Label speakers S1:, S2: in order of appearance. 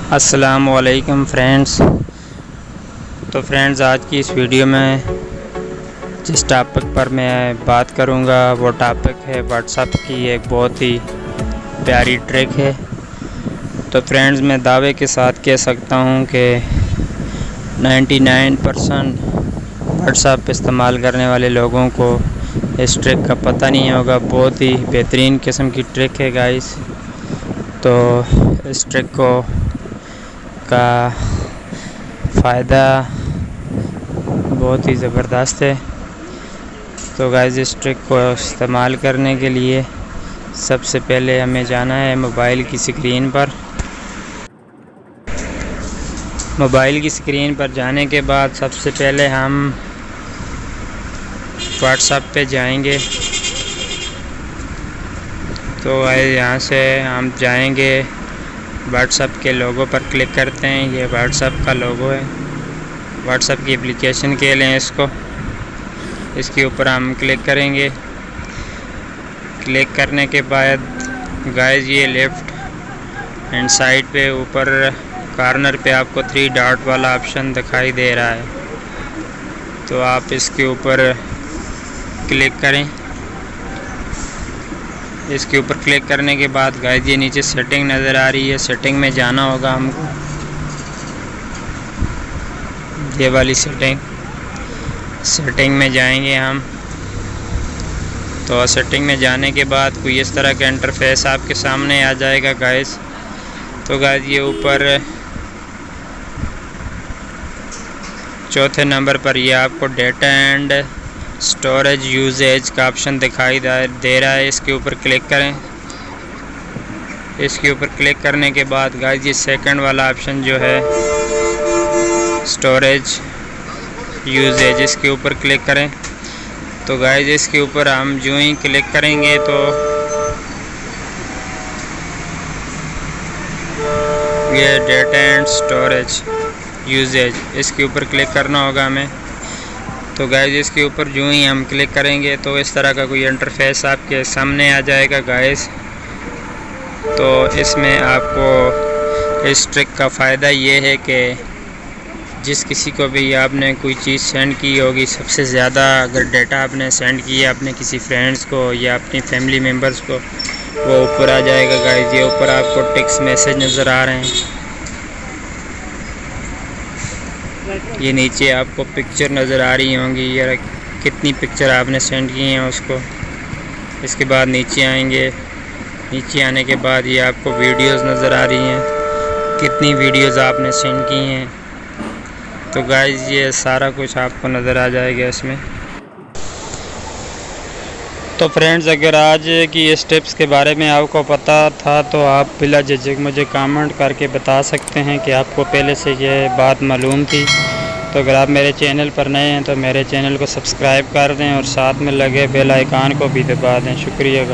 S1: अस्सलामुअलैकुम फ्रेंड्स। तो फ्रेंड्स, आज की इस वीडियो में जिस टॉपिक पर मैं बात करूंगा वो टॉपिक है व्हाट्सएप की एक बहुत ही प्यारी ट्रिक है। तो फ्रेंड्स, मैं दावे के साथ कह सकता हूं कि 99% व्हाट्सएप इस्तेमाल करने वाले लोगों को इस ट्रिक का पता नहीं होगा। बहुत ही बेहतरीन किस्म की ट्रिक है गाइस। तो इस ट्रिक का फ़ायदा बहुत ही ज़बरदस्त है। तो गाइस, इस ट्रिक को इस्तेमाल करने के लिए सबसे पहले हमें जाना है मोबाइल की स्क्रीन पर। मोबाइल की स्क्रीन पर जाने के बाद सबसे पहले हम व्हाट्सएप पे जाएंगे। तो गाइस, यहाँ से हम जाएंगे व्हाट्सएप के लोगो पर क्लिक करते हैं। ये व्हाट्सएप का लोगो है, व्हाट्सएप की एप्लीकेशन के लिए इसको इसके ऊपर हम क्लिक करेंगे। क्लिक करने के बाद गाइस, ये लेफ़्ट हैंड साइड पे ऊपर कॉर्नर पे आपको 3 डॉट वाला ऑप्शन दिखाई दे रहा है। तो आप इसके ऊपर क्लिक करें। इसके ऊपर क्लिक करने के बाद गाइस, ये नीचे सेटिंग नज़र आ रही है। सेटिंग में जाना होगा हमको, ये वाली सेटिंग में जाएंगे हम। तो सेटिंग में जाने के बाद कोई इस तरह का इंटरफेस आपके सामने आ जाएगा गाइस। तो गाइस, ये ऊपर चौथे नंबर पर ये आपको डेटा एंड स्टोरेज यूजेज का ऑप्शन दिखाई दे रहा है। इसके ऊपर क्लिक करें। इसके ऊपर क्लिक करने के बाद गाइस, ये सेकंड वाला ऑप्शन जो है स्टोरेज यूजेज, इसके ऊपर क्लिक करें। तो गाइस, इसके ऊपर हम जो ही क्लिक करेंगे तो ये डेटा एंड स्टोरेज यूजेज, इसके ऊपर क्लिक करना होगा हमें। तो गाइस, इसके ऊपर जो ही हम क्लिक करेंगे तो इस तरह का कोई इंटरफेस आपके सामने आ जाएगा गाइस। तो इसमें आपको इस ट्रिक का फ़ायदा ये है कि जिस किसी को भी आपने कोई चीज़ सेंड की होगी, सबसे ज़्यादा अगर डेटा आपने सेंड किया अपने किसी फ्रेंड्स को या अपनी फैमिली मेम्बर्स को, वो ऊपर आ जाएगा गाइस। ये ऊपर आपको टेक्स्ट मैसेज नज़र आ रहे हैं। ये नीचे आपको पिक्चर नज़र आ रही होंगी, ये कितनी पिक्चर आपने सेंड की हैं उसको। इसके बाद नीचे आएंगे। नीचे आने के बाद ये आपको वीडियोस नज़र आ रही हैं, कितनी वीडियोस आपने सेंड की हैं। तो गाइस, ये सारा कुछ आपको नज़र आ जाएगा इसमें। तो फ्रेंड्स, अगर आज की इस टिप्स के बारे में आपको पता था तो आप बिला झिझक मुझे कमेंट करके बता सकते हैं कि आपको पहले से ये बात मालूम थी। तो अगर आप मेरे चैनल पर नए हैं तो मेरे चैनल को सब्सक्राइब कर दें और साथ में लगे बेल आइकन को भी दबा दें। शुक्रिया।